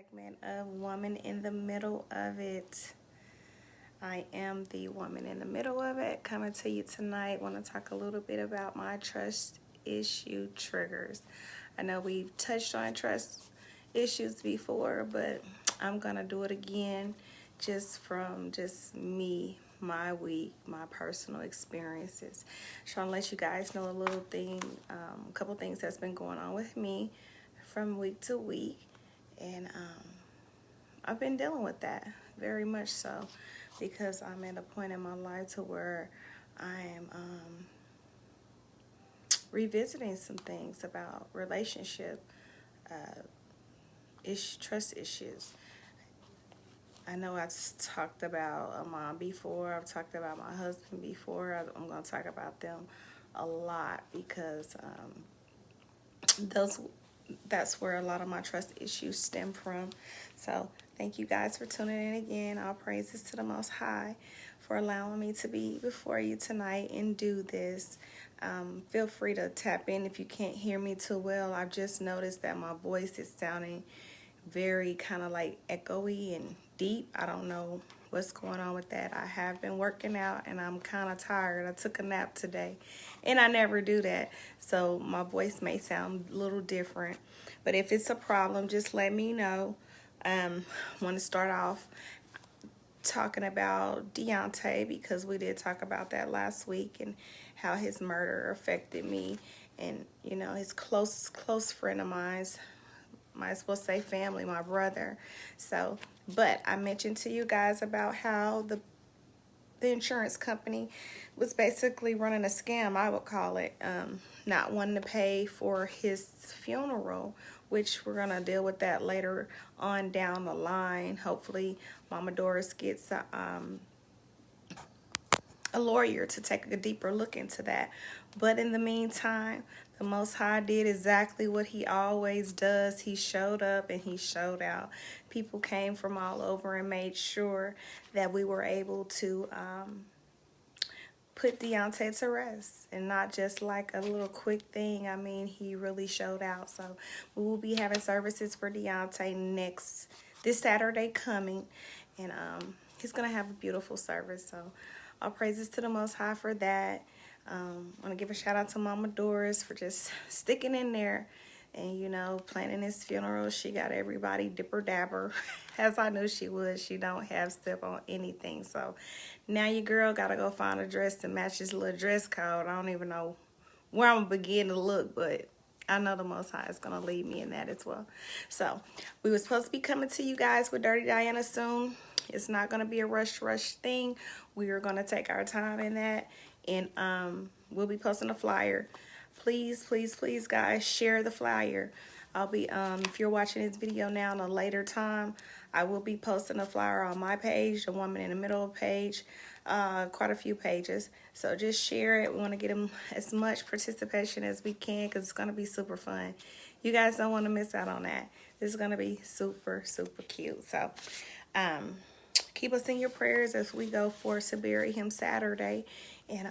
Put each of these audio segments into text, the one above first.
segment of Woman in the Middle of It. I am the woman in the middle of it, coming to you tonight. Want to talk a little bit about my trust issue triggers. I know we've touched on trust issues before, but I'm going to do it again just from me, my week, my personal experiences. Trying to let you guys know a couple things that's been going on with me from week to week. And I've been dealing with that very much so, because I'm at a point in my life to where I am revisiting some things about relationship trust issues. I know I've talked about a mom before. I've talked about my husband before. I'm going to talk about them a lot because that's where a lot of my trust issues stem from. So thank you guys for tuning in again. All praises to the Most High for allowing me to be before you tonight and do this. Feel free to tap in if you can't hear me too well. I've just noticed that my voice is sounding very kind of like echoey and deep. I don't know what's going on with that. I have been working out and I'm kind of tired. I took a nap today and I never do that, so my voice may sound a little different, but if it's a problem, just let me know. Want to start off talking about Deontay, because we did talk about that last week and how his murder affected me, and his close friend of mine's, might as well say family, my brother. So, but I mentioned to you guys about how the insurance company was basically running a scam, I would call it, not wanting to pay for his funeral, which we're going to deal with that later on down the line. Hopefully Mama Doris gets a lawyer to take a deeper look into that. But in the meantime, the Most High did exactly what he always does. He showed up and he showed out. People came from all over and made sure that we were able to put Deontay to rest, and not just like a little quick thing. I mean, he really showed out. So we will be having services for Deontay this Saturday coming, and he's gonna have a beautiful service. So all praises to the Most High for that. I want to give a shout out to Mama Doris for just sticking in there and, planning his funeral. She got everybody dipper dabber, as I knew she would. She don't have step on anything. So now your girl got to go find a dress to match this little dress code. I don't even know where I'm going to begin to look, but I know the Most High is going to lead me in that as well. So we were supposed to be coming to you guys with Dirty Diana soon. It's not going to be a rush thing. We are going to take our time in that, and we'll be posting a flyer. Please, guys, share the flyer. I'll be, if you're watching this video now in a later time, I will be posting a flyer on my page, the Woman in the Middle page, quite a few pages. So just share it. We want to get them as much participation as we can, because it's going to be super fun. You guys don't want to miss out on that. This is going to be super cute. So keep us in your prayers as we go for to bury him Saturday. And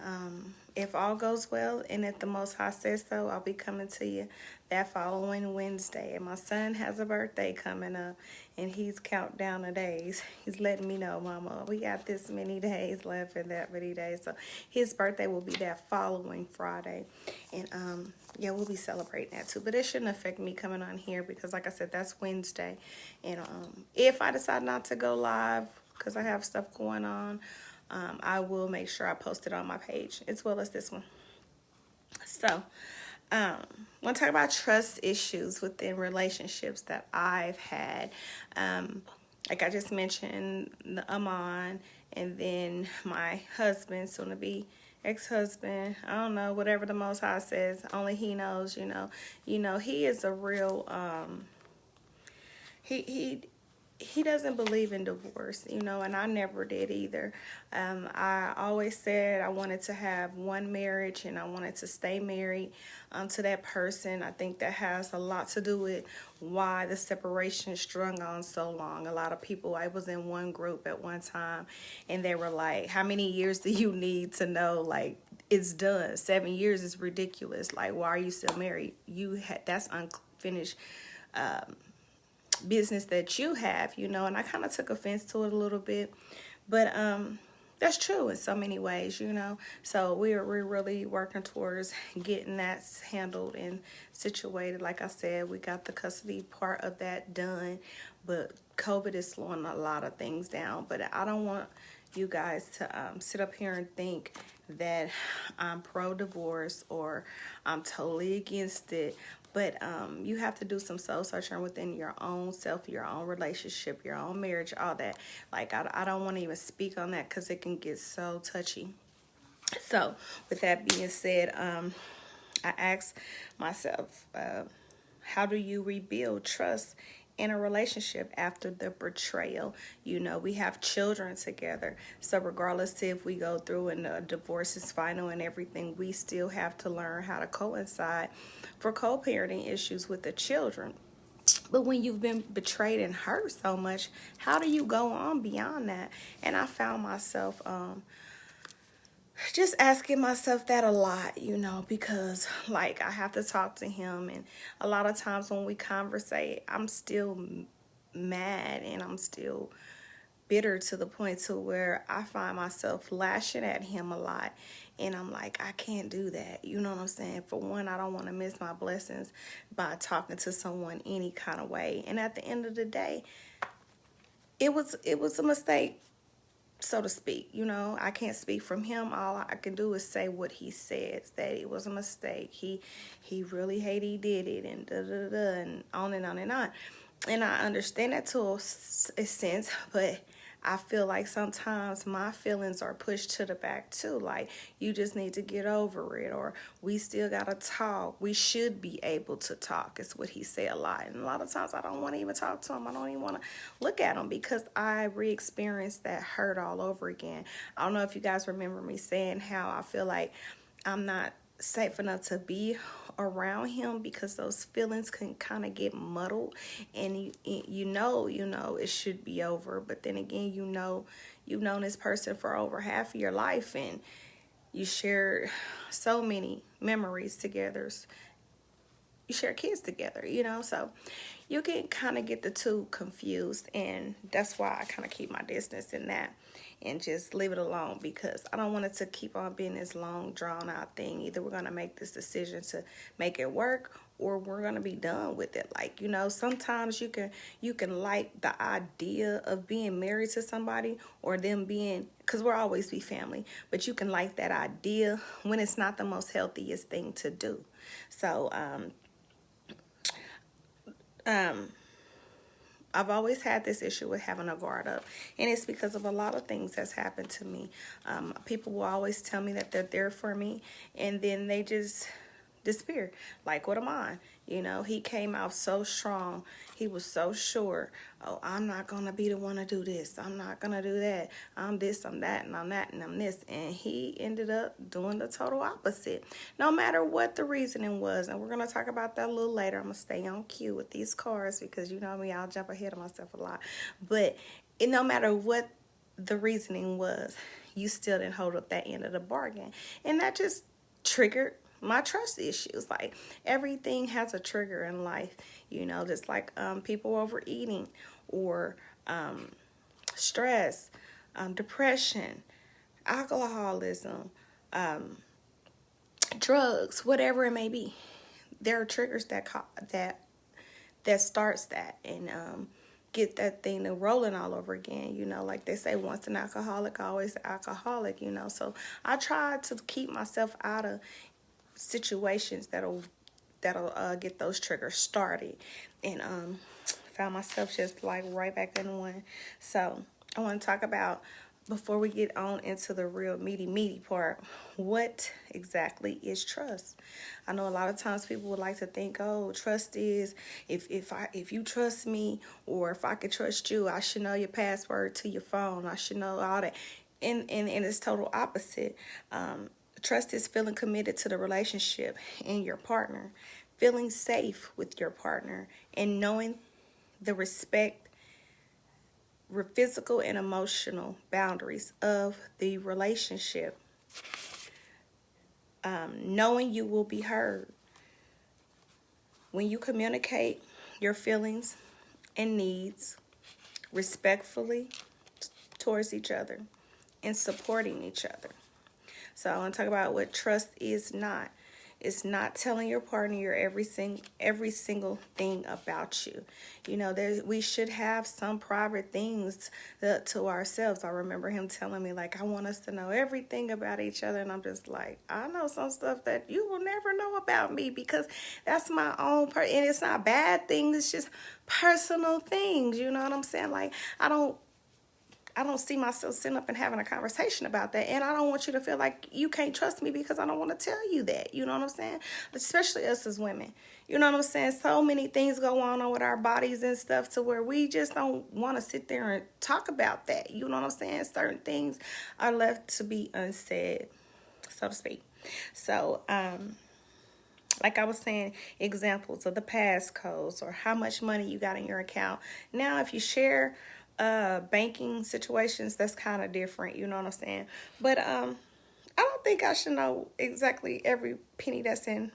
if all goes well, and if the Most High says so, I'll be coming to you that following Wednesday. And my son has a birthday coming up, and he's counting down the days. He's letting me know, Mama, we got this many days left and that many days. So his birthday will be that following Friday. And yeah, we'll be celebrating that too. But it shouldn't affect me coming on here, because like I said, that's Wednesday. And if I decide not to go live because I have stuff going on, I will make sure I post it on my page, as well as this one. So, I want to talk about trust issues within relationships that I've had. Like I just mentioned, the Amon, and then my husband, soon to be ex-husband. I don't know, whatever the Most High says, only he knows. He is a real he doesn't believe in divorce, and I never did either. I always said I wanted to have one marriage, and I wanted to stay married to that person. I think that has a lot to do with why the separation strung on so long. A lot of people, I was in one group at one time, and they were like, how many years do you need to know, like, it's done? 7 years is ridiculous. Like, why are you still married? That's unfinished business that you have, you know. And I kind of took offense to it a little bit, but that's true in so many ways, you know. So we're really working towards getting that handled and situated. Like I said, we got the custody part of that done, but COVID is slowing a lot of things down. But I don't want you guys to sit up here and think that I'm pro-divorce or I'm totally against it. But you have to do some soul searching within your own self, your own relationship, your own marriage, all that. Like, I don't want to even speak on that because it can get so touchy. So, with that being said, I asked myself, how do you rebuild trust in a relationship after the betrayal? You know, we have children together. So regardless if we go through and the divorce is final and everything, we still have to learn how to coincide for co-parenting issues with the children. But when you've been betrayed and hurt so much, how do you go on beyond that? And I found myself just asking myself that a lot, you know, because like I have to talk to him, and a lot of times when we conversate, I'm still mad and I'm still bitter to the point to where I find myself lashing at him a lot. And I'm like, I can't do that. You know what I'm saying? For one, I don't want to miss my blessings by talking to someone any kind of way. And at the end of the day, it was a mistake, so to speak. You know, I can't speak from him. All I can do is say what he says, that it was a mistake. He really hated he did it, and da da da, and on and on and on. And I understand that to a sense, but I feel like sometimes my feelings are pushed to the back too. Like, you just need to get over it, or we still gotta talk. We should be able to talk, is what he said a lot. And a lot of times I don't want to even talk to him. I don't even want to look at him because I re-experienced that hurt all over again. I don't know if you guys remember me saying how I feel like I'm not safe enough to be around him because those feelings can kind of get muddled, and you know it should be over, but then again, you know, you've known this person for over half of your life, and you shared so many memories together. You share kids together, you know, so you can kind of get the two confused, and that's why I kind of keep my distance in that and just leave it alone, because I don't want it to keep on being this long drawn out thing. Either we're going to make this decision to make it work, or we're going to be done with it. Like, you know, sometimes you can like the idea of being married to somebody, or them being, because we'll always be family, but you can like that idea when it's not the most healthiest thing to do. So I've always had this issue with having a guard up, and it's because of a lot of things that's happened to me. People will always tell me that they're there for me, and then they just disappear. Like with Amon, you know, he came out so strong. He was so sure. Oh, I'm not going to be the one to do this. I'm not going to do that. I'm this, I'm that, and I'm that, and I'm this. And he ended up doing the total opposite. No matter what the reasoning was, and we're going to talk about that a little later. I'm going to stay on cue with these cards because you know me, I'll jump ahead of myself a lot. But no matter what the reasoning was, you still didn't hold up that end of the bargain. And that just triggered my trust issues. Like, everything has a trigger in life, you know, just like people overeating, or stress, depression, alcoholism, drugs, whatever it may be. There are triggers that starts that, and get that thing to rolling all over again. You know, like they say, once an alcoholic, always an alcoholic, you know. So I try to keep myself out of situations that'll get those triggers started, and found myself just like right back in one. So I want to talk about, before we get on into the real meaty part, what exactly is trust? I know a lot of times people would like to think, oh, trust is if you trust me, or if I can trust you, I should know your password to your phone. I should know all that. And it's total opposite. Trust is feeling committed to the relationship and your partner, feeling safe with your partner, and knowing the respect, physical and emotional boundaries of the relationship. Knowing you will be heard. When you communicate your feelings and needs respectfully towards each other and supporting each other. So I want to talk about what trust is not. It's not telling your partner your every single thing about you. You know, we should have some private things to ourselves. I remember him telling me, like, I want us to know everything about each other. And I'm just like, I know some stuff that you will never know about me because that's my own part. And it's not bad things. It's just personal things. You know what I'm saying? Like, I don't see myself sitting up and having a conversation about that. And I don't want you to feel like you can't trust me because I don't want to tell you that. You know what I'm saying? Especially us as women. You know what I'm saying? So many things go on with our bodies and stuff to where we just don't want to sit there and talk about that. You know what I'm saying? Certain things are left to be unsaid, so to speak. So, like I was saying, examples of the passcodes or how much money you got in your account. Now, if you share banking situations, that's kind of different, you know what I'm saying? But I don't think I should know exactly every penny that's in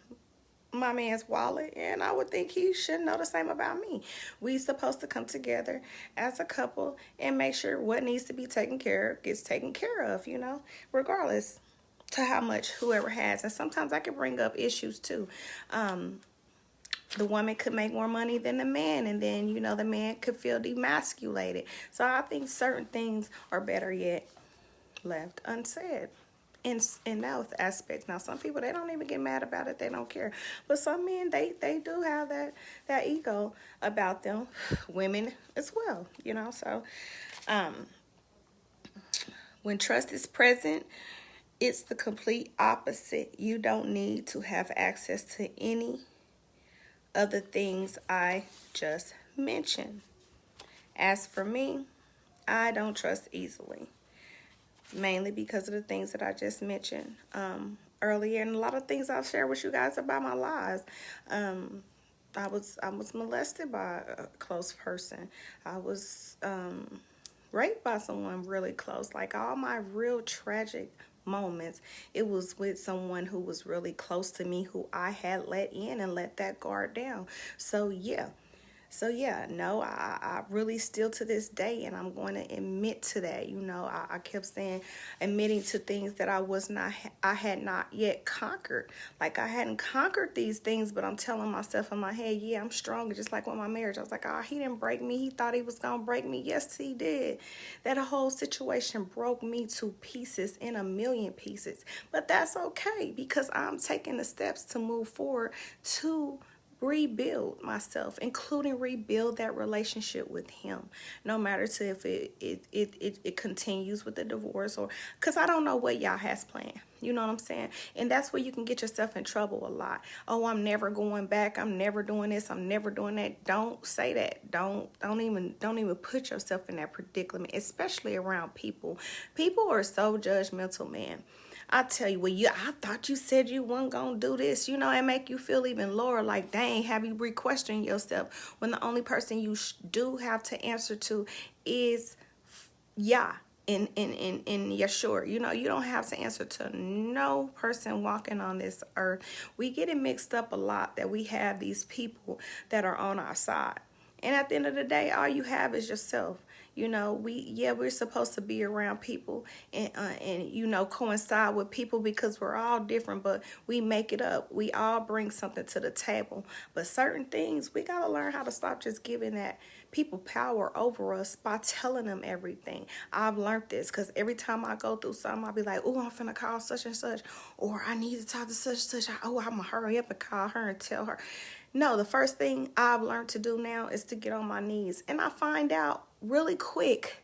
my man's wallet, and I would think he should know the same about me. We supposed to come together as a couple and make sure what needs to be taken care of gets taken care of, you know, regardless to how much whoever has. And sometimes I can bring up issues too. The woman could make more money than the man, and then, you know, the man could feel demasculated. So I think certain things are better yet left unsaid in those aspects. Now, some people, they don't even get mad about it. They don't care. But some men, they do have that ego about them. Women as well, you know. So when trust is present, it's the complete opposite. You don't need to have access to any of the things I just mentioned. As for me, I don't trust easily, mainly because of the things that I just mentioned earlier, and a lot of things I've shared with you guys about my lives. I was molested by a close person. I was raped by someone really close. Like, all my real tragic moments, it was with someone who was really close to me, who I had let in and let that guard down. So yeah, no, I really still to this day, and I'm going to admit to that. You know, I kept saying, admitting to things that I had not yet conquered. Like, I hadn't conquered these things, but I'm telling myself in my head, yeah, I'm stronger. Just like with my marriage, I was like, oh, he didn't break me. He thought he was going to break me. Yes, he did. That whole situation broke me to pieces, in a million pieces. But that's okay, because I'm taking the steps to move forward to rebuild myself, including rebuild that relationship with him, no matter to if it continues with the divorce, or because I don't know what y'all has planned. You know what I'm saying? And that's where you can get yourself in trouble a lot. Oh, I'm never going back. I'm never doing this. I'm never doing that. Don't say that. Don't even put yourself in that predicament, especially around people. People are so judgmental, man. I tell you, I thought you said you weren't going to do this, you know, and make you feel even lower. Like, dang, have you re-questioned yourself when the only person you do have to answer to is Yah in Yeshua. You know, you don't have to answer to no person walking on this earth. We get it mixed up a lot that we have these people that are on our side. And at the end of the day, all you have is yourself. You know, we're supposed to be around people and you know, coincide with people because we're all different, but we make it up. We all bring something to the table. But certain things, we got to learn how to stop just giving that people power over us by telling them everything. I've learned this because every time I go through something, I'll be like, oh, I'm finna call such and such, or I need to talk to such and such. Oh, I'm gonna hurry up and call her and tell her. No, the first thing I've learned to do now is to get on my knees. And I find out really quick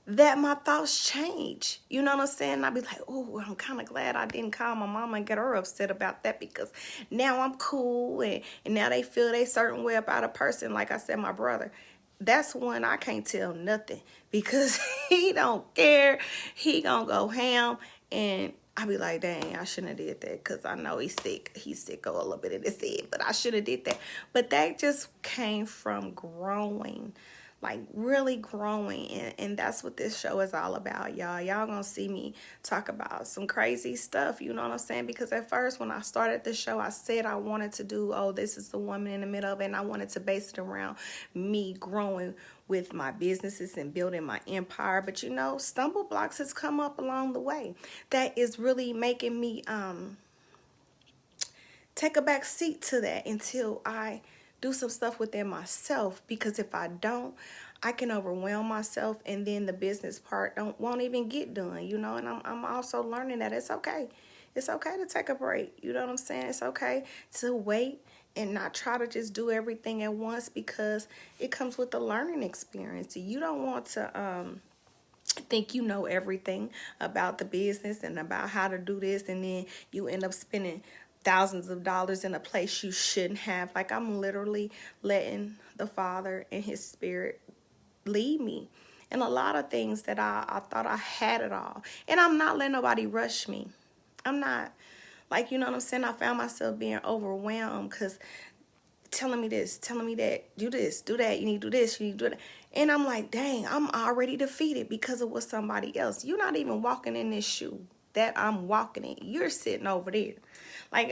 that my thoughts change. You know what I'm saying? And I'll be like, oh, I'm kind of glad I didn't call my mama and get her upset about that, because now I'm cool. And now they feel they certain way about a person. Like I said, my brother, that's one I can't tell nothing, because he don't care. He gonna go ham, and I be like, dang, I shouldn't have did that, because I know he's sick. He's sick of a little bit of this head, but I should have did that. But that just came from growing. like really growing, and that's what this show is all about, y'all gonna see me talk about some crazy stuff, you know what I'm saying? Because at first when I started the show, I said I wanted to do, oh, this is the woman in the middle of it, and I wanted to base it around me growing with my businesses and building my empire. But you know, stumble blocks has come up along the way that is really making me take a back seat to that until I do some stuff within myself, because if I don't, I can overwhelm myself, and then the business part won't even get done, you know. And I'm also learning that it's okay. It's okay to take a break, you know what I'm saying? It's okay to wait and not try to just do everything at once, because it comes with the learning experience. You don't want to think you know everything about the business and about how to do this, and then you end up spending thousands of dollars in a place you shouldn't have. Like, I'm literally letting the Father and his Spirit lead me and a lot of things that I thought I had it all, and I'm not letting nobody rush me. I'm not, like, you know what I'm saying? I found myself being overwhelmed because telling me this, telling me that, do this, do that, you need to do this, you need to do that. And I'm like, dang, I'm already defeated because of what somebody else. You're not even walking in this shoe that I'm walking in. You're sitting over there. Like,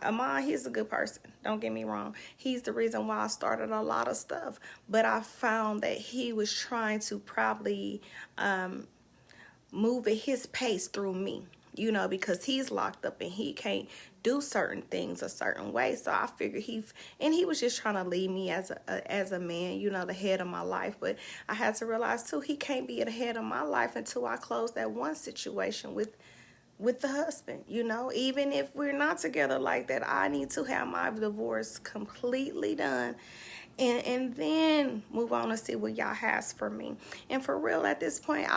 Amon, he's a good person. Don't get me wrong. He's the reason why I started a lot of stuff. But I found that he was trying to probably move at his pace through me, you know, because he's locked up and he can't do certain things a certain way. So I figured he was just trying to lead me as a man, you know, the head of my life. But I had to realize too, he can't be the head of my life until I close that one situation with the husband, you know. Even if we're not together like that, I need to have my divorce completely done, and then move on and see what y'all has for me. And for real, at this point,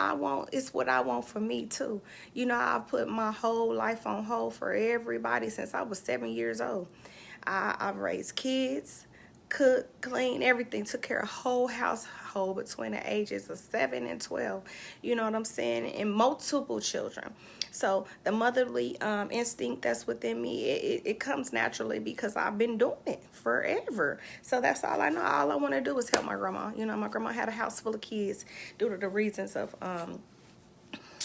it's what I want for me too. You know, I've put my whole life on hold for everybody since I was 7 years old. I've raised kids, cooked, cleaned, everything, took care of whole household between the ages of 7 and 12. You know what I'm saying? And multiple children. So the motherly instinct that's within me, it comes naturally because I've been doing it forever. So that's all I know. All I want to do is help my grandma. You know, my grandma had a house full of kids due to the reasons of,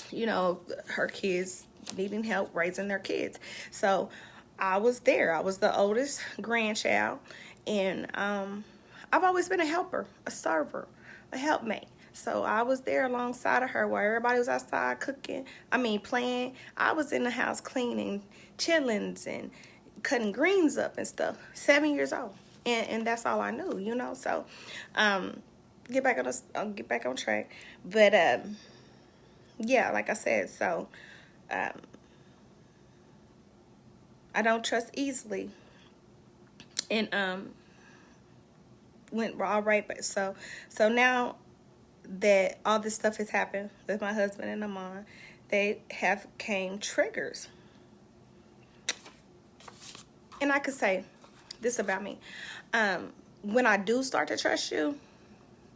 you know, her kids needing help raising their kids. So I was there. I was the oldest grandchild. And I've always been a helper, a server, a helpmate. So I was there alongside of her while everybody was outside playing. I was in the house cleaning chitlins and cutting greens up and stuff. 7 years old. And that's all I knew, you know. So get back on track. But yeah, like I said, so I don't trust easily. And went all right. But so now that all this stuff has happened with my husband and Amon, they have came triggers. And I could say this about me. When I do start to trust you,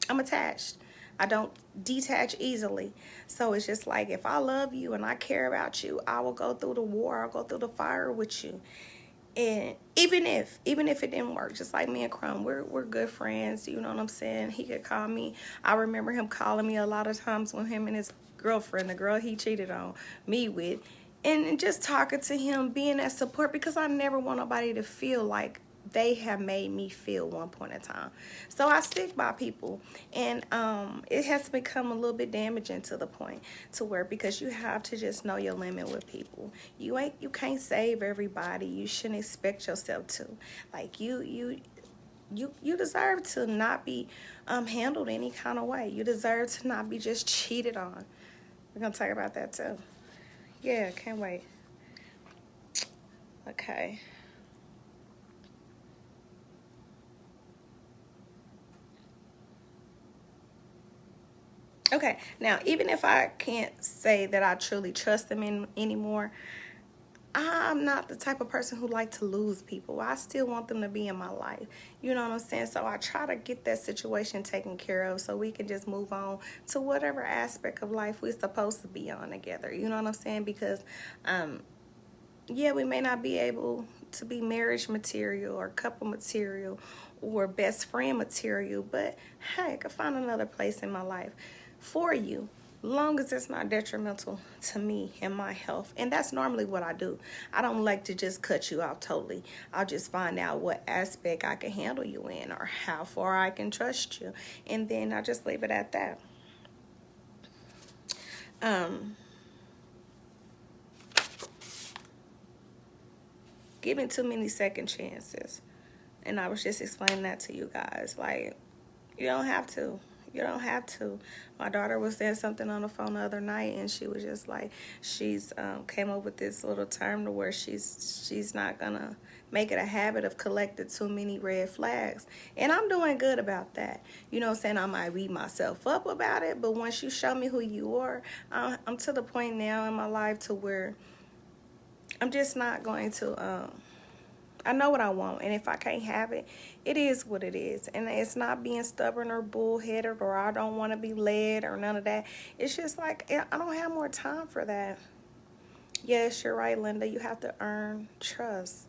I'm attached. I don't detach easily. So it's just like, if I love you and I care about you, I will go through the war, I'll go through the fire with you. And even if it didn't work, just like me and Crumb, we're good friends, you know what I'm saying? He could call me. I remember him calling me a lot of times when him and his girlfriend, the girl he cheated on me with, and just talking to him, being that support, because I never want nobody to feel like they have made me feel one point in time. So I stick by people, and it has become a little bit damaging to the point to where, because you have to just know your limit with people. You can't save everybody. You shouldn't expect yourself to. Like, you deserve to not be handled any kind of way. You deserve to not be just cheated on. We're gonna talk about that too. Yeah, can't wait. Okay. Okay, now, even if I can't say that I truly trust them anymore, I'm not the type of person who like to lose people. I still want them to be in my life. You know what I'm saying? So I try to get that situation taken care of so we can just move on to whatever aspect of life we're supposed to be on together. You know what I'm saying? Because, yeah, we may not be able to be marriage material or couple material or best friend material, but hey, I could find another place in my life for you, long as it's not detrimental to me and my health. And that's normally what I do. I don't like to just cut you off totally. I'll just find out what aspect I can handle you in or how far I can trust you, and then I just leave it at that. Giving too many second chances. And I was just explaining that to you guys. Like, you don't have to. You don't have to. My daughter was saying something on the phone the other night, and she was just like, she's came up with this little term to where she's not gonna make it a habit of collecting too many red flags. And I'm doing good about that. You know what I'm saying? I might beat myself up about it, but once you show me who you are, I'm to the point now in my life to where I'm just not going to, I know what I want, and if I can't have it, it is what it is. And it's not being stubborn or bullheaded or I don't want to be led or none of that. It's just like, I don't have more time for that. Yes, you're right, Linda. You have to earn trust.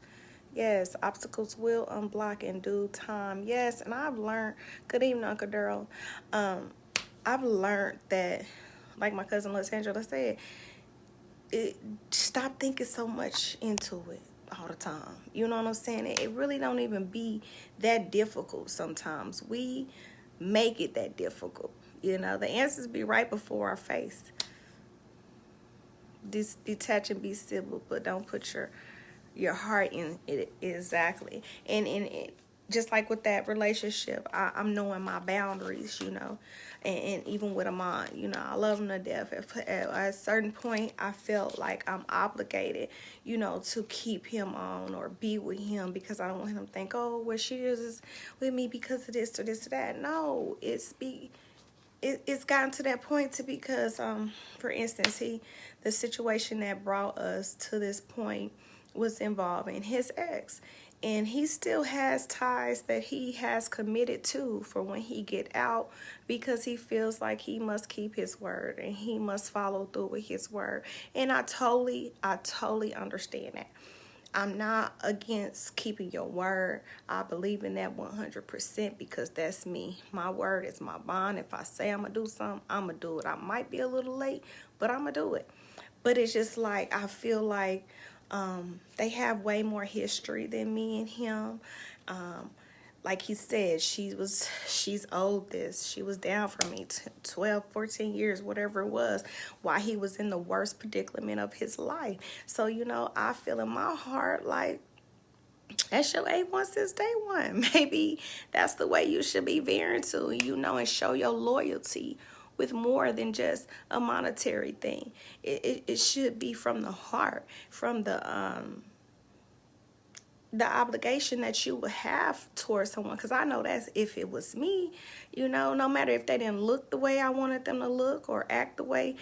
Yes, obstacles will unblock in due time. Yes, and I've learned, good evening, Uncle Daryl. I've learned that, like my cousin Lysandra said, stop thinking so much into it all the time. You know what I'm saying? It really don't even be that difficult sometimes. We make it that difficult. You know, the answers be right before our face. Detach and be civil, but don't put your heart in it. Exactly. And it, just like with that relationship, I'm knowing my boundaries, you know, and even with Amon, you know, I love him to death. At a certain point, I felt like I'm obligated, you know, to keep him on or be with him because I don't want him to think, oh, well, she is with me because of this or this or that. No, it's gotten to that point to because, for instance, the situation that brought us to this point was involving his ex. And he still has ties that he has committed to for when he get out because he feels like he must keep his word and he must follow through with his word. And I totally understand that. I'm not against keeping your word. I believe in that 100% because that's me. My word is my bond. If I say I'm going to do something, I'm going to do it. I might be a little late, but I'm going to do it. But it's just like, I feel like they have way more history than me and him. Like he said, she's old this. She was down for me 12, 14 years, whatever it was, while he was in the worst predicament of his life. So, you know, I feel in my heart like, that's your A1 since day one. Maybe that's the way you should be veering to, you know, and show your loyalty with more than just a monetary thing. It should be from the heart, from the obligation that you would have towards someone. Because I know that's, if it was me, you know, no matter if they didn't look the way I wanted them to look or act the way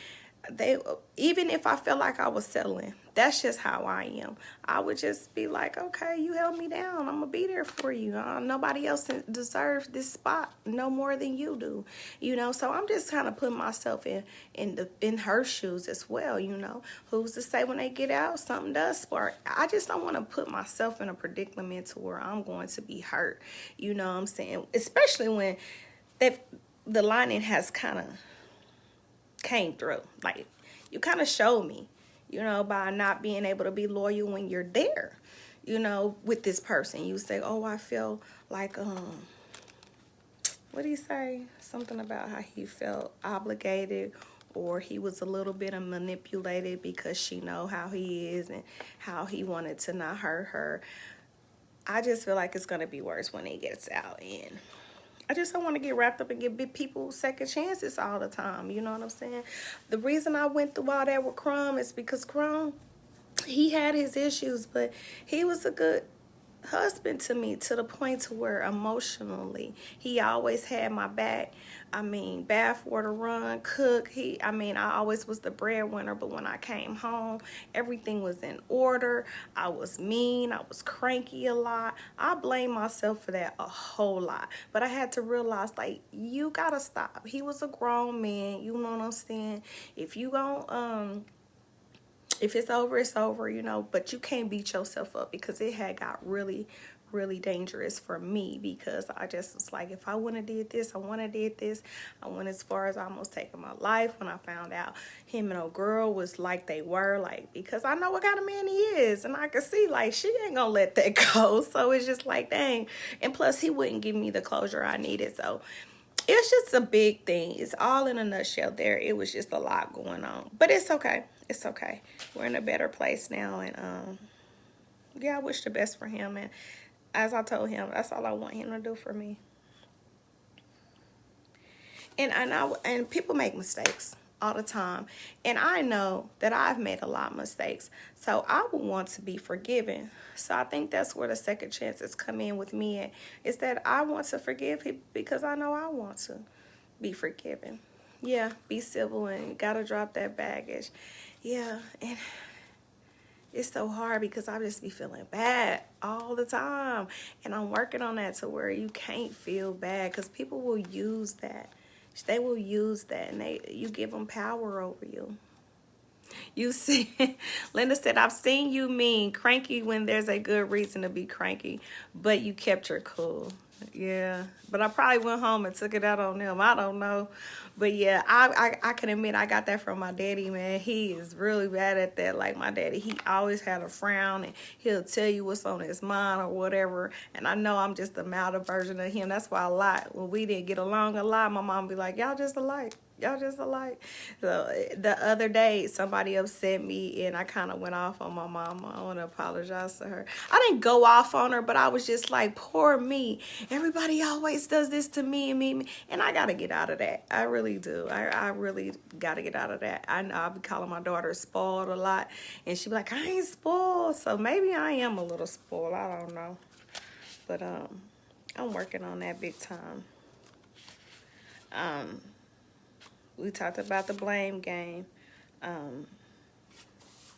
they, even if I felt like I was settling, that's just how I am. I would just be like, okay, you held me down, I'm gonna be there for you. Nobody else deserves this spot no more than you do, you know. So I'm just kind of putting myself in her shoes as well, you know. Who's to say when they get out something does spark? I just don't want to put myself in a predicament to where I'm going to be hurt, you know what I'm saying? Especially when the lining has kind of came through. Like, you kind of showed me, you know, by not being able to be loyal when you're there, you know, with this person. You say, oh, I feel like, what did he say? Something about how he felt obligated, or he was a little bit manipulated because she know how he is and how he wanted to not hurt her. I just feel like it's going to be worse when he gets out, and I just don't want to get wrapped up and give big people second chances all the time. You know what I'm saying? The reason I went through all that with Crumb is because Crumb, he had his issues, but he was a good husband to me, to the point to where emotionally he always had my back. I mean, bath water run, cook. I always was the breadwinner, but when I came home, everything was in order. I was mean, I was cranky a lot. I blame myself for that a whole lot, but I had to realize, like, you gotta stop. He was a grown man, you know what I'm saying? If you gon' if it's over, it's over, you know, but you can't beat yourself up, because it had got really, really dangerous for me, because I just was like, if I wouldn't have did this, I wouldn't have did this. I went as far as almost taking my life when I found out him and old girl was like they were, like, because I know what kind of man he is, and I could see like she ain't gonna let that go. So it's just like, dang. And plus he wouldn't give me the closure I needed. So it's just a big thing. It's all in a nutshell there. It was just a lot going on. But it's okay. It's okay. We're in a better place now. And yeah, I wish the best for him. And as I told him, that's all I want him to do for me. And people make mistakes all the time. And I know that I've made a lot of mistakes. So I would want to be forgiven. So I think that's where the second chances come in with me. And is that I want to forgive him because I know I want to be forgiven. Yeah, be civil and gotta drop that baggage. Yeah, and it's so hard because I just be feeling bad all the time. And I'm working on that to where you can't feel bad, because people will use that. They will use that, and you give them power over you. You see, Linda said, I've seen you mean cranky when there's a good reason to be cranky, but you kept your cool. Yeah, but I probably went home and took it out on them. I don't know. But yeah, I can admit I got that from my daddy, man. He is really bad at that. Like my daddy, he always had a frown, and he'll tell you what's on his mind or whatever. And I know I'm just a milder version of him. That's why a lot, when we didn't get along a lot, my mom be like, y'all just alike. Y'all just alike. So the other day, somebody upset me, and I kind of went off on my mama. I want to apologize to her. I didn't go off on her, but I was just like, poor me. Everybody always does this to me and me. And I got to get out of that. I really do. I really got to get out of that. I know I'll be calling my daughter spoiled a lot, and she be like, I ain't spoiled. So maybe I am a little spoiled. I don't know. But I'm working on that big time. We talked about the blame game.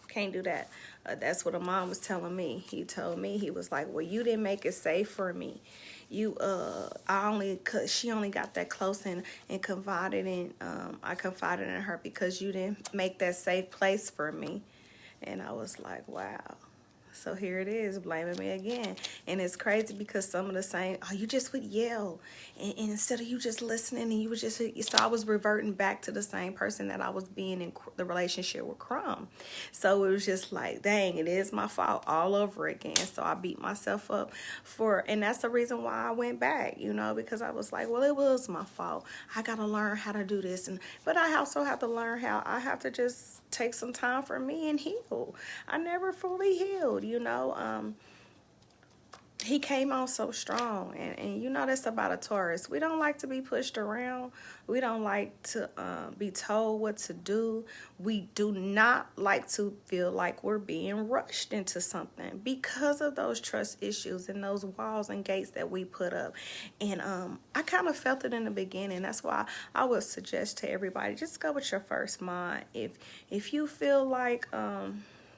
Can't do that. That's what a mom was telling me. He told me, he was like, well, you didn't make it safe for me. She only got that close and confided in, I confided in her because you didn't make that safe place for me. And I was like, wow. So here it is, blaming me again. And it's crazy because some of the same, oh, you just would yell. And instead of you just listening, and you would just, so I was reverting back to the same person that I was being in the relationship with Crumb. So it was just like, dang, it is my fault all over again. So I beat myself up and that's the reason why I went back, you know, because I was like, well, it was my fault. I got to learn how to do this. But I also have to learn how I have to just take some time for me and heal. I never fully healed, you know. He came on so strong, and you know that's about a Taurus. We don't like to be pushed around. We don't like to be told what to do. We do not like to feel like we're being rushed into something because of those trust issues and those walls and gates that we put up. And I kind of felt it in the beginning. That's why I would suggest to everybody, just go with your first mind. If you feel like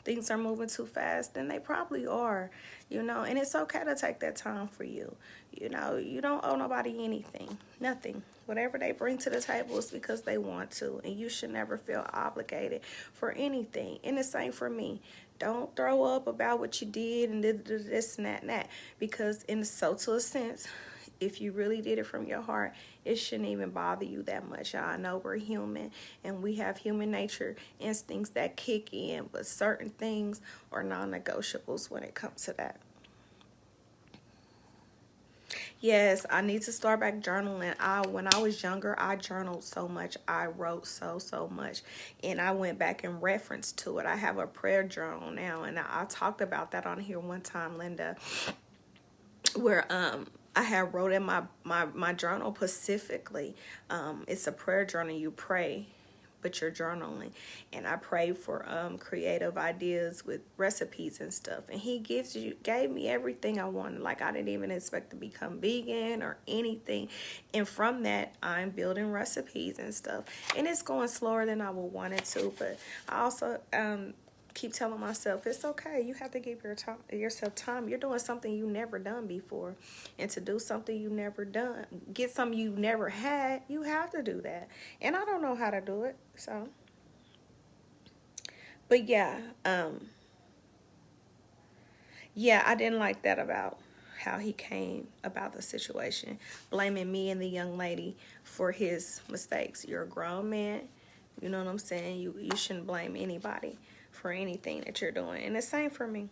things are moving too fast, then they probably are, you know, and it's okay to take that time for you. You know, you don't owe nobody anything, nothing. Whatever they bring to the table is because they want to, and you should never feel obligated for anything. And the same for me. Don't throw up about what you did and did this and that, because to a sense, if you really did it from your heart, it shouldn't even bother you that much. I know we're human and we have human nature instincts that kick in, but certain things are non-negotiables when it comes to that. Yes, I need to start back journaling. When I was younger, I journaled so much. I wrote so much, and I went back and referenced to it. I have a prayer journal now, and I talked about that on here one time, Linda, where I had wrote in my journal specifically. It's a prayer journal. You pray, but you're journaling. And I pray for creative ideas with recipes and stuff. And he gave me everything I wanted. Like, I didn't even expect to become vegan or anything. And from that, I'm building recipes and stuff. And it's going slower than I would want it to. But I also keep telling myself, it's okay. You have to give yourself time. You're doing something you never done before. And to do something you never done, get something you never had, you have to do that. And I don't know how to do it. So, But yeah, yeah, I didn't like that about how he came about the situation, blaming me and the young lady for his mistakes. You're a grown man, you know what I'm saying? You shouldn't blame anybody for anything that you're doing. And the same for me.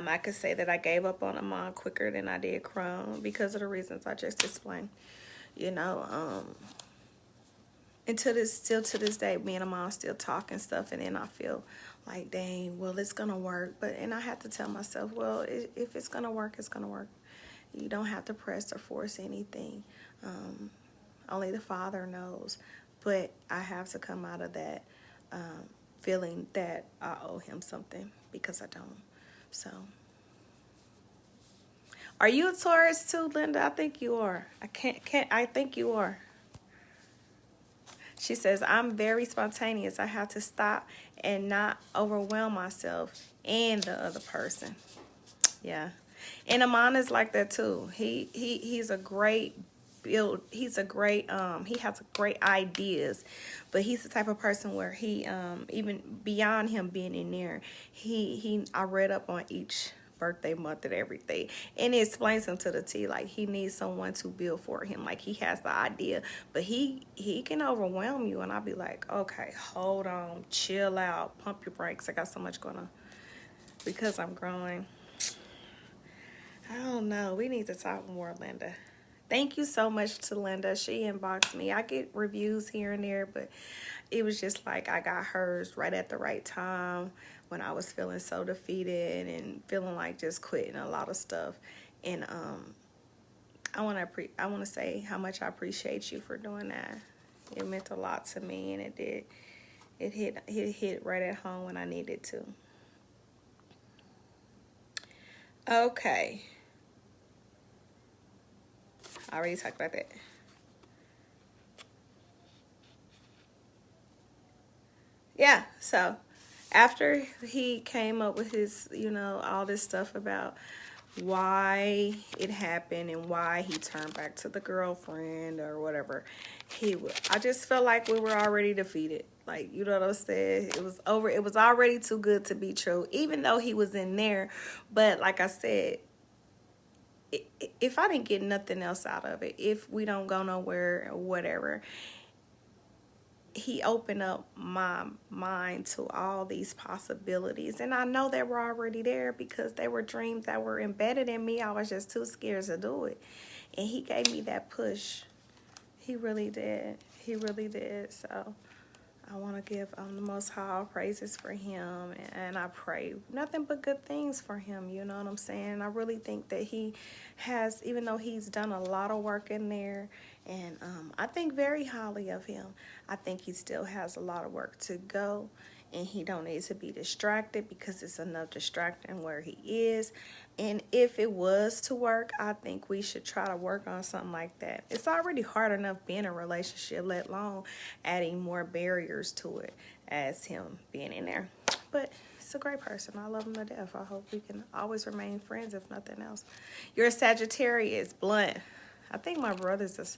I could say that I gave up on Amon quicker than I did Crone because of the reasons I just explained. You know, and still to this day, me and Amon still talk and stuff, and then I feel like, dang, well, it's gonna work. And I have to tell myself, well, if it's gonna work, it's gonna work. You don't have to press or force anything. Only the Father knows. But I have to come out of that feeling that I owe him something because I don't. So, are you a Taurus too, Linda? I think you are. I think you are. She says, I'm very spontaneous. I have to stop and not overwhelm myself and the other person. Yeah. And Amon is like that too. He's a great build. He's a great he has great ideas, but he's the type of person where he even beyond him being in there, I read up on each birthday month and everything, and it explains him to the T. Like, he needs someone to build for him. Like, he has the idea, but he can overwhelm you, and I'll be like, okay, hold on, chill out, pump your brakes. I got so much going on because I'm growing. I don't know. We need to talk more, Linda. Thank you so much to Linda. She inboxed me. I get reviews here and there, but it was just like I got hers right at the right time when I was feeling so defeated and feeling like just quitting a lot of stuff. And I want to say how much I appreciate you for doing that. It meant a lot to me, and it did. It hit right at home when I needed to. Okay. I already talked about that. Yeah, so after he came up with his, all this stuff about why it happened and why he turned back to the girlfriend or whatever, I just felt like we were already defeated. Like, you know what I'm saying? It was over. It was already too good to be true, even though he was in there. But like I said, if I didn't get nothing else out of it, if we don't go nowhere or whatever, he opened up my mind to all these possibilities. And I know they were already there because they were dreams that were embedded in me. I was just too scared to do it. And he gave me that push. He really did. He really did. So I want to give the Most High praises for him, and I pray nothing but good things for him, you know what I'm saying? I really think that he has, even though he's done a lot of work in there, and I think very highly of him, I think he still has a lot of work to go, and he don't need to be distracted because it's enough distracting where he is. And if it was to work, I think we should try to work on something like that. It's already hard enough being in a relationship, let alone adding more barriers to it as him being in there. But he's a great person. I love him to death. I hope we can always remain friends, if nothing else. You're a Sagittarius, blunt. I think my brother's is...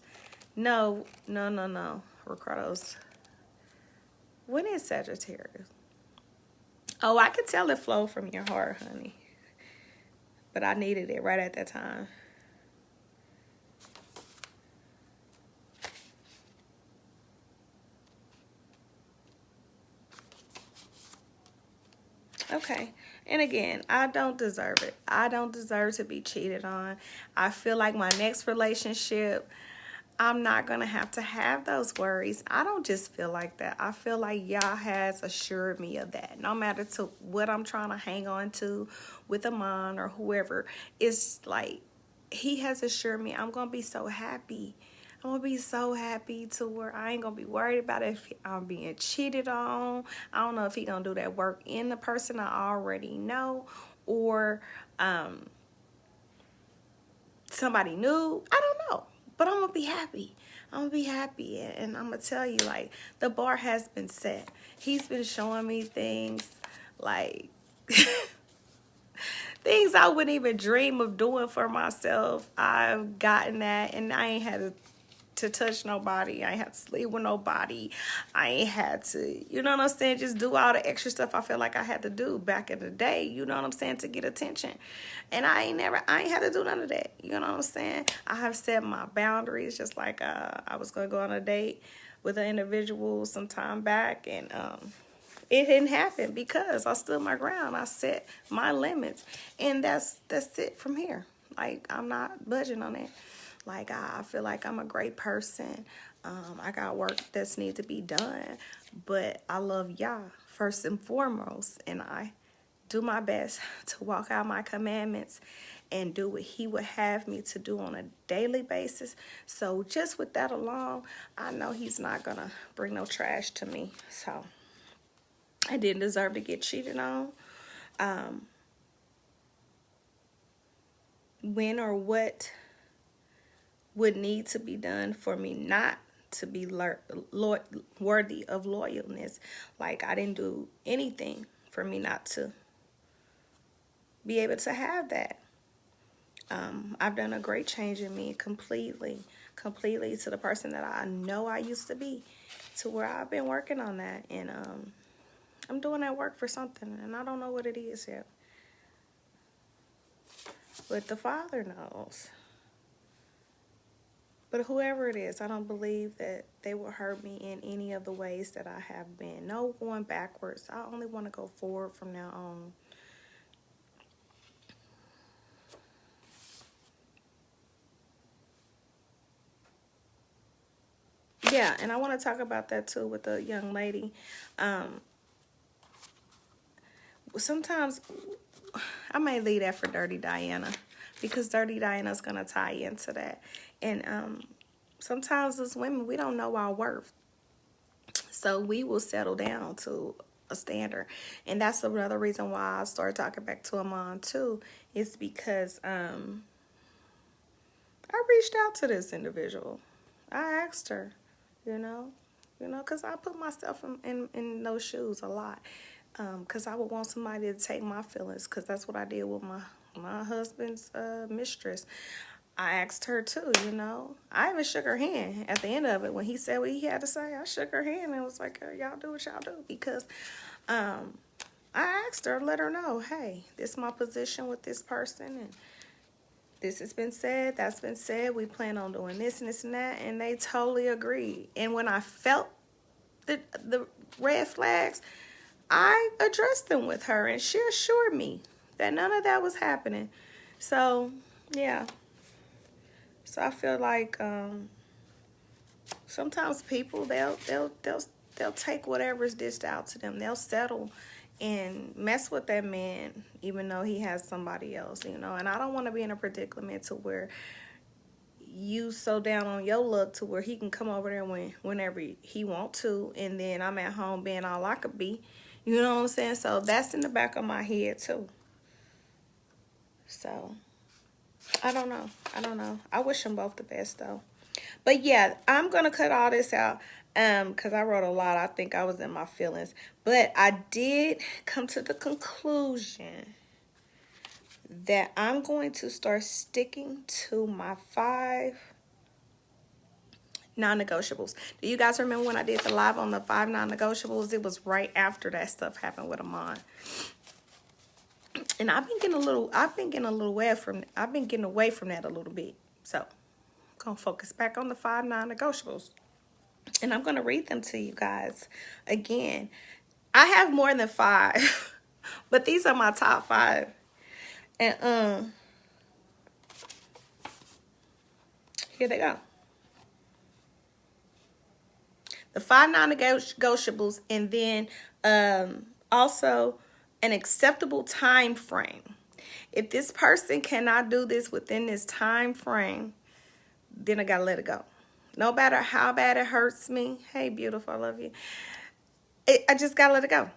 No. Ricardo's... When is Sagittarius? Oh, I could tell it flowed from your heart, honey. But I needed it right at that time. Okay. And again, I don't deserve it. I don't deserve to be cheated on. I feel like my next relationship, I'm not going to have those worries. I don't just feel like that. I feel like Yah has assured me of that. No matter to what I'm trying to hang on to with Amon or whoever, it's like he has assured me I'm going to be so happy. I'm going to be so happy to where I ain't going to be worried about if I'm being cheated on. I don't know if he going to do that work in the person I already know or somebody new. I don't know. But I'm going to be happy. I'm going to be happy. And I'm going to tell you, like, the bar has been set. He's been showing me things like... things I wouldn't even dream of doing for myself. I've gotten that, and I ain't had to to touch nobody. I ain't had to sleep with nobody. I ain't had to, you know what I'm saying, just do all the extra stuff I feel like I had to do back in the day, you know what I'm saying, to get attention. And I ain't had to do none of that, you know what I'm saying. I have set my boundaries, just like I was going to go on a date with an individual some time back, and it didn't happen because I stood my ground. I set my limits, and that's it from here. Like, I'm not budging on it. Like, I feel like I'm a great person. I got work that's need to be done, but I love y'all first and foremost, and I do my best to walk out my commandments and do what he would have me to do on a daily basis. So just with that alone, I know he's not gonna bring no trash to me. So I didn't deserve to get cheated on. When or what would need to be done for me not to be worthy of loyalness. Like, I didn't do anything for me not to be able to have that. I've done a great change in me completely to the person that I know I used to be, to where I've been working on that. And I'm doing that work for something, and I don't know what it is yet. But the Father knows. But whoever it is, I don't believe that they will hurt me in any of the ways that I have been. No going backwards. I only want to go forward from now on. Yeah, and I want to talk about that too with the young lady. Sometimes I may leave that for Dirty Diana, because Dirty Diana's going to tie into that. And sometimes as women, we don't know our worth. So we will settle down to a standard. And that's another reason why I started talking back to Amon too. Is because I reached out to this individual. I asked her, you know, because I put myself in those shoes a lot. Because I would want somebody to take my feelings, because that's what I did with my husband's mistress. I asked her too, you know. I even shook her hand at the end of it. When he said what he had to say, I shook her hand and was like, y'all do what y'all do. Because I asked her, let her know, hey, this is my position with this person, and this has been said, that's been said, we plan on doing this and this and that, and they totally agreed. And when I felt the red flags, I addressed them with her, and she assured me that none of that was happening. So, yeah. So I feel like sometimes people, they'll take whatever's dished out to them. They'll settle and mess with that man, even though he has somebody else, you know. And I don't want to be in a predicament to where you so down on your luck to where he can come over there whenever he want to, and then I'm at home being all I could be. You know what I'm saying? So that's in the back of my head too. So I don't know. I wish them both the best though. But yeah, I'm gonna cut all this out because I wrote a lot. I think I was in my feelings. But I did come to the conclusion that I'm going to start sticking to my 5 non-negotiables. Do you guys remember when I did the live on the 5 non-negotiables? It was right after that stuff happened with Amon. And I've been getting away from that a little bit. So I'm gonna focus back on the 5 non-negotiables. And I'm gonna read them to you guys again. I have more than 5, but these are my top 5. And here they go. The 5 non-negotiables, and then also an acceptable time frame. If this person cannot do this within this time frame, then I gotta let it go. No matter how bad it hurts me. Hey, beautiful, I love you. I just gotta let it go.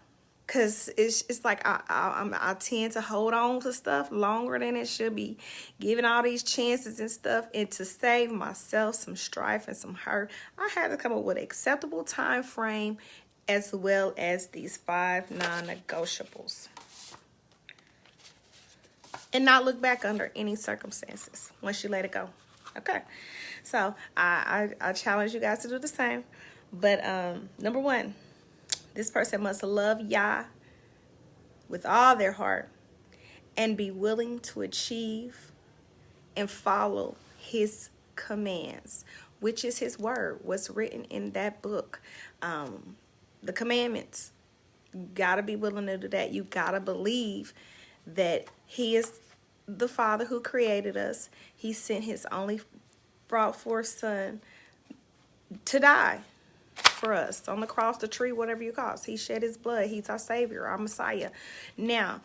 Because it's like I tend to hold on to stuff longer than it should be. Giving all these chances and stuff. And to save myself some strife and some hurt, I had to come up with an acceptable time frame as well as these 5 non-negotiables. And not look back under any circumstances once you let it go. Okay. So I challenge you guys to do the same. But number one, this person must love Yah with all their heart and be willing to achieve and follow his commands, which is his word, what's written in that book. The commandments, you gotta be willing to do that. You gotta believe that he is the Father who created us. He sent his only brought forth son to die for us on the cross, the tree, whatever you call it. He shed his blood. He's our Savior, our Messiah. Now,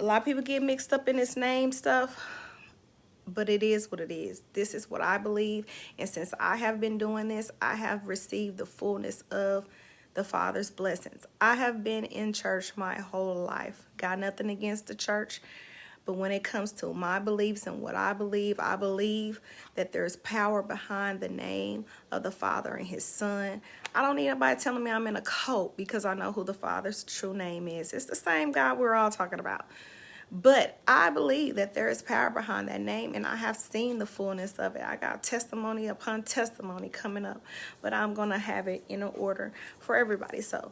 a lot of people get mixed up in this name stuff, but it is what it is. This is what I believe. And since I have been doing this, I have received the fullness of the Father's blessings. I have been in church my whole life. Got nothing against the church. But when it comes to my beliefs and what I believe that there's power behind the name of the Father and his Son. I don't need anybody telling me I'm in a cult because I know who the Father's true name is. It's the same God we're all talking about. But I believe that there is power behind that name, and I have seen the fullness of it. I got testimony upon testimony coming up, but I'm going to have it in order for everybody. So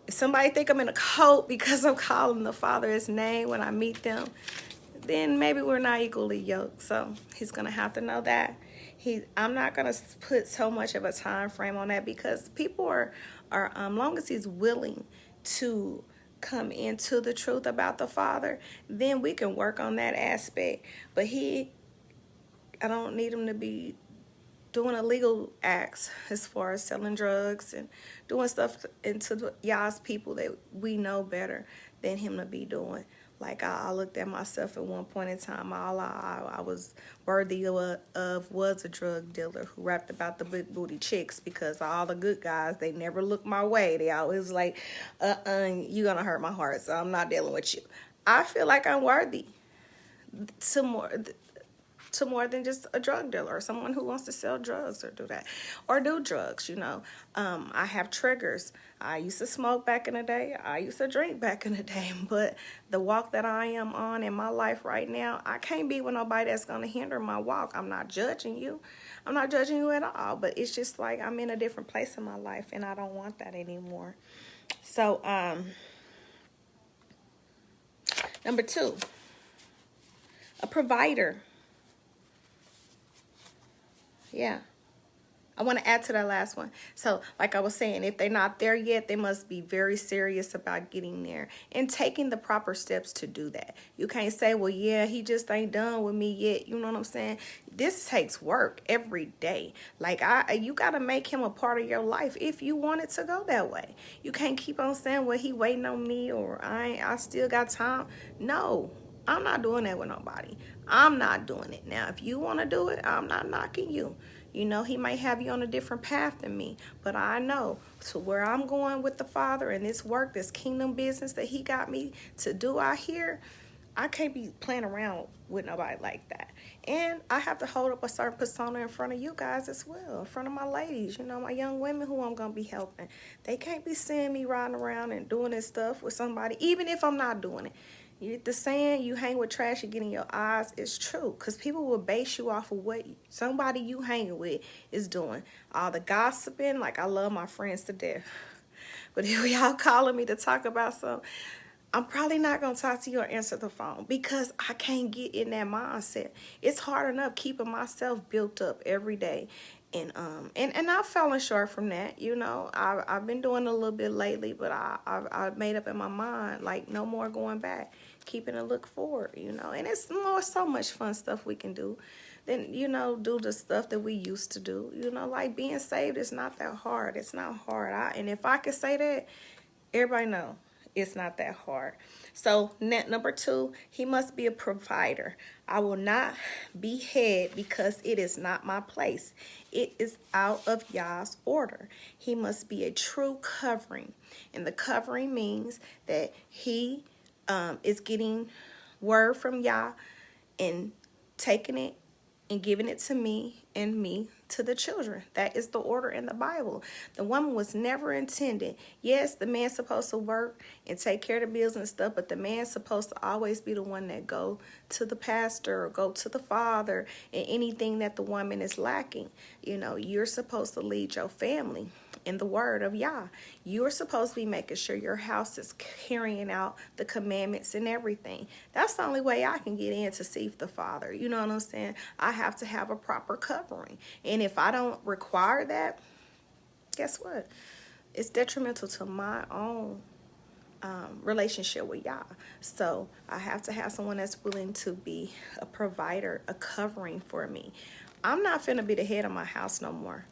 if somebody think I'm in a cult because I'm calling the Father his name when I meet them, then maybe we're not equally yoked. So he's going to have to know that. I'm not going to put so much of a time frame on that because people are long as he's willing to come into the truth about the Father, then we can work on that aspect. But I don't need him to be doing illegal acts as far as selling drugs and doing stuff into y'all's people that we know better than him to be doing. Like I looked at myself at one point in time, all I was worthy of was a drug dealer who rapped about the big booty chicks, because all the good guys, they never looked my way. They always like, you're gonna hurt my heart, so I'm not dealing with you. I feel like I'm worthy to more than just a drug dealer or someone who wants to sell drugs or do that or do drugs. I have triggers. I used to smoke back in the day. I used to drink back in the day. But the walk that I am on in my life right now, I can't be with nobody that's going to hinder my walk. I'm not judging you. I'm not judging you at all. But it's just like I'm in a different place in my life, and I don't want that anymore. So, number 2, a provider. Yeah. I want to add to that last one. So, like I was saying, if they're not there yet, they must be very serious about getting there and taking the proper steps to do that. You can't say, well, yeah, he just ain't done with me yet. You know what I'm saying? This takes work every day. Like, you got to make him a part of your life if you want it to go that way. You can't keep on saying, well, he waiting on me, or I still got time. No, I'm not doing that with nobody. I'm not doing it. Now, if you want to do it, I'm not knocking you. He might have you on a different path than me, but I know to where I'm going with the Father and this work, this kingdom business that he got me to do out here, I can't be playing around with nobody like that. And I have to hold up a certain persona in front of you guys as well, in front of my ladies, my young women who I'm going to be helping. They can't be seeing me riding around and doing this stuff with somebody, even if I'm not doing it. The saying, you hang with trash, you get in your eyes, is true. Because people will base you off of what somebody you hanging with is doing. All the gossiping, like I love my friends to death. But if y'all calling me to talk about something, I'm probably not going to talk to you or answer the phone because I can't get in that mindset. It's hard enough keeping myself built up every day. And I've fallen short from that, I've been doing a little bit lately, but I've made up in my mind, like, no more going back, keeping a look forward, and it's so much fun stuff we can do than, do the stuff that we used to do, like being saved is not that hard. It's not hard. And if I could say that, everybody know it's not that hard. So number 2, he must be a provider. I will not be head because it is not my place. It is out of Yah's order. He must be a true covering. And the covering means that he is getting word from Yah and taking it and giving it to me and me to the children. That is the order in the Bible. The woman was never intended. Yes, the man's supposed to work and take care of the bills and stuff, but the man's supposed to always be the one that go to the pastor or go to the father and anything that the woman is lacking. You know, you're supposed to lead your family in the word of Yah. You're supposed to be making sure your house is carrying out the commandments and everything. That's the only way I can get in to see the Father. You know what I'm saying? I have to have a proper covering. And if I don't require that, guess what? It's detrimental to my own relationship with Yah. So I have to have someone that's willing to be a provider, a covering for me. I'm not finna be the head of my house no more.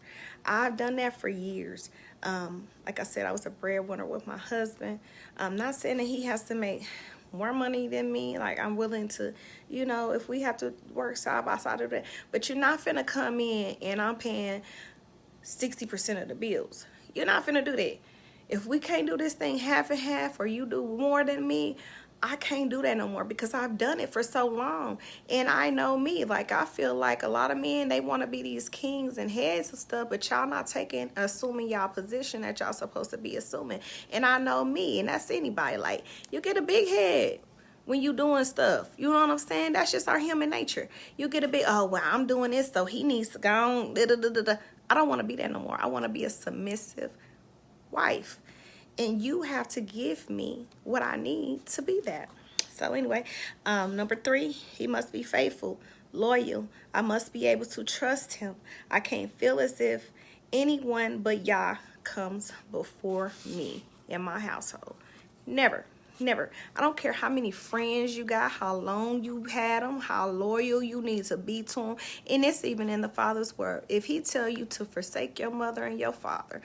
I've done that for years. Like I said, I was a breadwinner with my husband. I'm not saying that he has to make more money than me. Like, I'm willing to, you know, if we have to work side by side of that. But you're not finna come in and I'm paying 60% of the bills. You're not finna do that. If we can't do this thing half and half, or you do more than me, I can't do that no more, because I've done it for so long. And I know me. Like, I feel like a lot of men, they want to be these kings and heads and stuff, but y'all not assuming y'all position that y'all supposed to be assuming. And I know me, and that's anybody. Like, you get a big head when you doing stuff. You know what I'm saying? That's just our human nature. You get a big, oh, well, I'm doing this, so he needs to go on. I don't want to be that no more. I want to be a submissive wife. And you have to give me what I need to be that. So anyway, number 3, he must be faithful, loyal. I must be able to trust him. I can't feel as if anyone but Yah comes before me in my household. Never. Never. I don't care how many friends you got, how long you had them, how loyal you need to be to them. And it's even in the Father's word. If he tell you to forsake your mother and your father,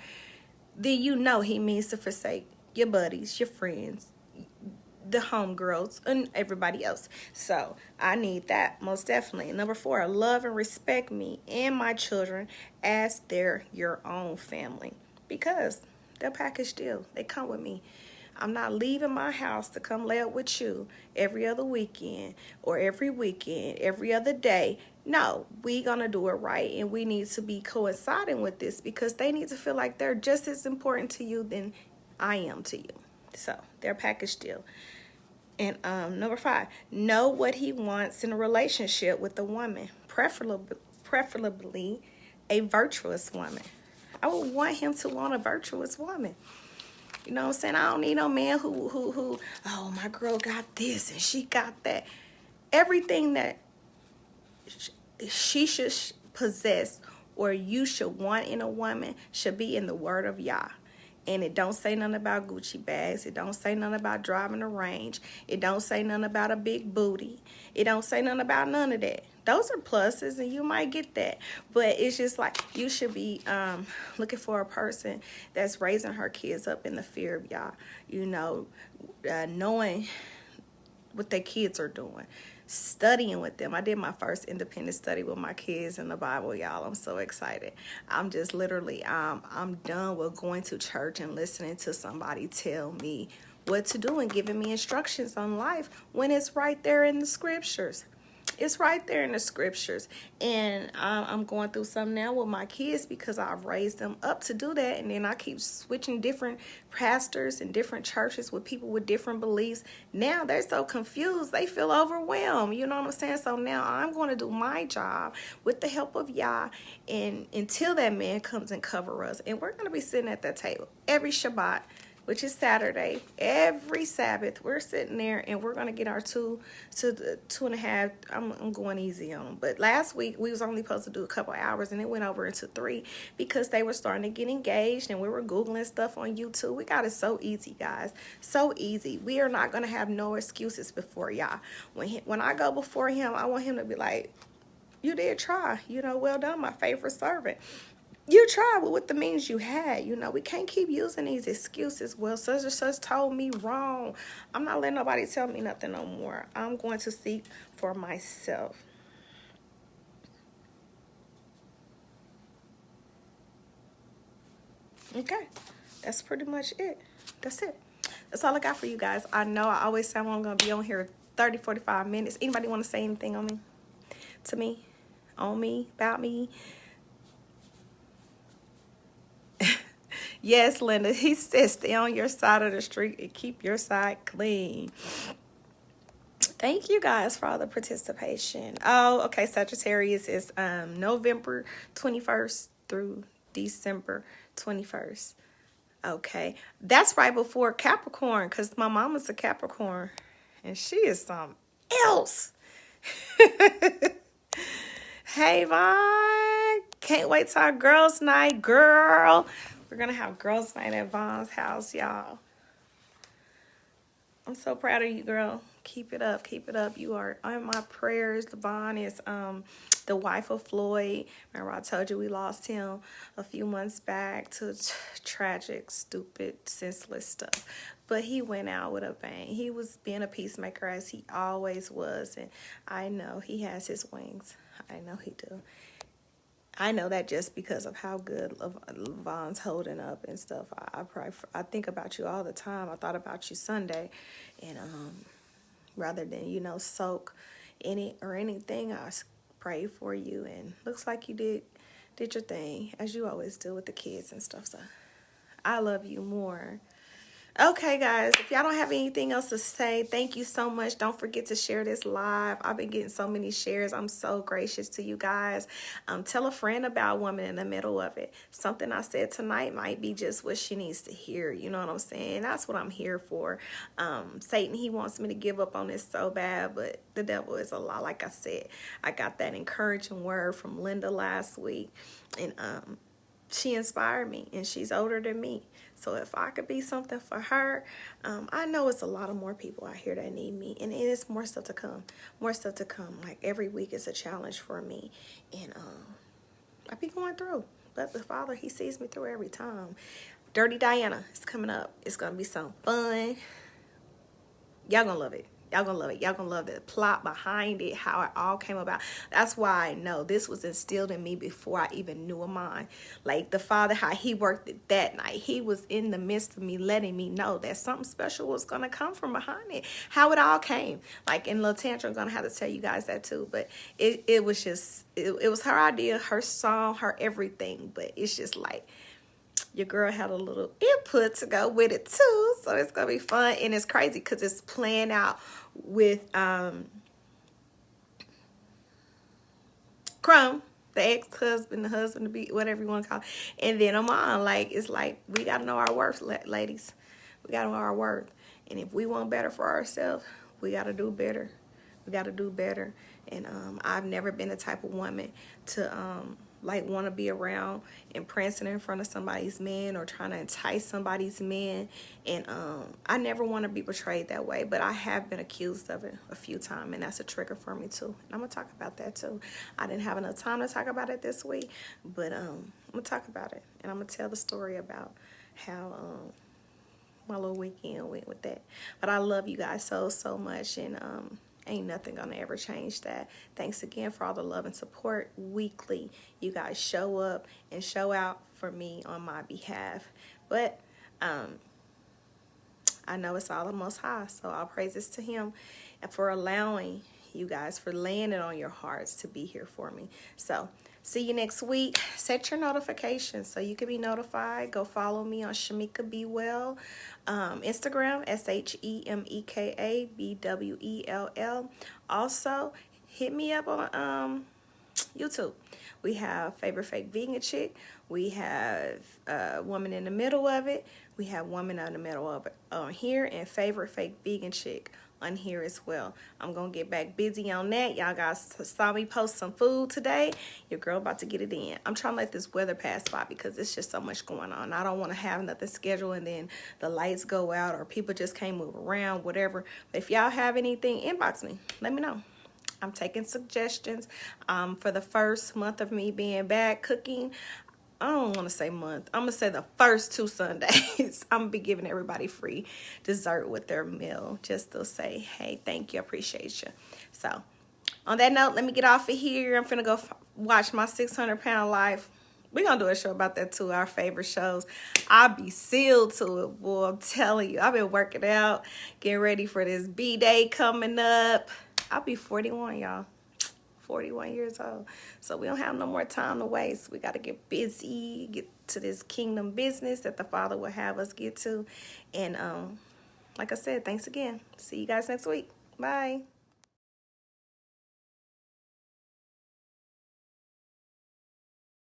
then you know he means to forsake your buddies, your friends, the homegirls, and everybody else. So I need that, most definitely. Number 4, love and respect me and my children as they're your own family, because they're package deal. They come with me. I'm not leaving my house to come lay up with you every other weekend or every weekend, every other day. No, we gonna do it right, and we need to be coinciding with this, because they need to feel like they're just as important to you than I am to you. So they're package deal. And number 5, know what he wants in a relationship with a woman, preferably a virtuous woman. I would want him to want a virtuous woman. You know what I'm saying? I don't need no man who, oh, my girl got this and she got that. Everything that she should possess or you should want in a woman should be in the word of Yah. And it don't say nothing about Gucci bags. It don't say nothing about driving a range. It don't say nothing about a big booty. It don't say nothing about none of that. Those are pluses, and you might get that. But it's just like you should be looking for a person that's raising her kids up in the fear of Yah. You know, knowing what their kids are doing. Studying with them. I did my first independent study with my kids in the Bible, y'all. I'm so excited. I'm just literally, I'm done with going to church and listening to somebody tell me what to do and giving me instructions on life when it's right there in the scriptures. It's right there in the scriptures. And I'm going through something now with my kids because I've raised them up to do that. And then I keep switching different pastors and different churches with people with different beliefs. Now they're so confused. They feel overwhelmed. You know what I'm saying? So now I'm going to do my job with the help of Yah, and until that man comes and cover us. And we're going to be sitting at that table every Shabbat, which is Saturday, every Sabbath. We're sitting there and we're going to get our 2 to 2.5. I'm going easy on them. But last week we was only supposed to do a couple hours, and it went over into 3 because they were starting to get engaged and we were Googling stuff on YouTube. We got it so easy, guys. So easy. We are not going to have no excuses before Yah. When I go before him, I want him to be like, you did try. You know, well done, my favorite servant. You tried with the means you had. You know, we can't keep using these excuses. Well, such and such told me wrong. I'm not letting nobody tell me nothing no more. I'm going to seek for myself. Okay, that's pretty much it. That's it. That's all I got for you guys. I know I always say I'm going to be on here 30, 45 minutes. Anybody want to say anything on me? To me? On me? About me? Yes, Linda. He says stay on your side of the street and keep your side clean. Thank you guys for all the participation. Oh, okay. Sagittarius is November 21st through December 21st. Okay. That's right before Capricorn, because my mama's a Capricorn. And she is something else. Hey, Vaughn. Can't wait till our girls' night, girl. We're going to have girls' night at Vaughn's house, y'all. I'm so proud of you, girl. Keep it up. Keep it up. You are on my prayers. Vaughn is the wife of Floyd. Remember I told you we lost him a few months back to tragic, stupid, senseless stuff. But he went out with a bang. He was being a peacemaker as he always was. And I know he has his wings. I know he do. I know that just because of how good Vaughn's holding up and stuff. I think about you all the time. I thought about you Sunday, and rather than soak anything, I pray for you, and looks like you did your thing as you always do with the kids and stuff. So I love you more. Okay, guys, if y'all don't have anything else to say, thank you so much. Don't forget to share this live. I've been getting so many shares. I'm so gracious to you guys. Tell a friend about Woman in the Middle of It. Something I said tonight might be just what she needs to hear. You know what I'm saying? That's what I'm here for. Satan, he wants me to give up on this so bad, but the devil is a lie. Like I said, I got that encouraging word from Linda last week, and she inspired me, and she's older than me. So if I could be something for her, I know it's a lot of more people out here that need me. And it is more stuff to come. More stuff to come. Like every week is a challenge for me. And I be going through. But the Father, he sees me through every time. Dirty Diana is coming up. It's going to be some fun. Y'all going to love it. Y'all gonna love it. Y'all gonna love the plot behind it, how it all came about. That's why I know this was instilled in me before I even knew of mine. Like the Father, how he worked it that night. He was in the midst of me, letting me know that something special was gonna come from behind it. How it all came. Like in Lil Tantrum, I'm gonna have to tell you guys that too. But it was just, it was her idea, her song, her everything. But it's just like, your girl had a little input to go with it too, so it's gonna be fun. And it's crazy because it's playing out with Crumb, the ex-husband, the husband to be, whatever you want to call it. And then I'm on, like, it's like we gotta know our worth, ladies. We gotta know our worth. And if we want better for ourselves, we gotta do better. We gotta do better. And I've never been the type of woman to like want to be around and prancing in front of somebody's man or trying to entice somebody's man. And I never want to be portrayed that way, but I have been accused of it a few times, and that's a trigger for me too. And I'm gonna talk about that too. I didn't have enough time to talk about it this week, but I'm gonna talk about it, and I'm gonna tell the story about how my little weekend went with that. But I love you guys so much, and ain't nothing gonna ever change that. Thanks again for all the love and support weekly. You guys show up and show out for me on my behalf. But I know it's all the Most High, so all praises to him and for allowing you guys, for laying it on your hearts to be here for me. So see you next week. Set your notifications so you can be notified. Go follow me on Shamika Be Well. Instagram, SHEMEKABWELL. Also, hit me up on YouTube. We have Favorite Fake Vegan Chick. We have Woman in the Middle of It. We have Woman in the Middle of It on here, and Favorite Fake Vegan Chick on here as well. I'm gonna get back busy on that. Y'all guys saw me post some food today. Your girl about to get it in. I'm trying to let this weather pass by because it's just so much going on. I don't want to have nothing scheduled and then the lights go out or people just can't move around, whatever. But if y'all have anything, inbox me. Let me know. I'm taking suggestions. For the first month of me being back cooking, I don't want to say month. I'm going to say the first 2 Sundays, I'm going to be giving everybody free dessert with their meal. Just to say, hey, thank you, appreciate you. So, on that note, let me get off of here. I'm finna go watch my 600-pound life. We're going to do a show about that too, our favorite shows. I'll be sealed to it, boy. I'm telling you. I've been working out, getting ready for this B-Day coming up. I'll be 41, y'all. 41 years old. So we don't have no more time to waste. We got to get busy, get to this kingdom business that the Father will have us get to. And like I said, thanks again. See you guys next week. Bye.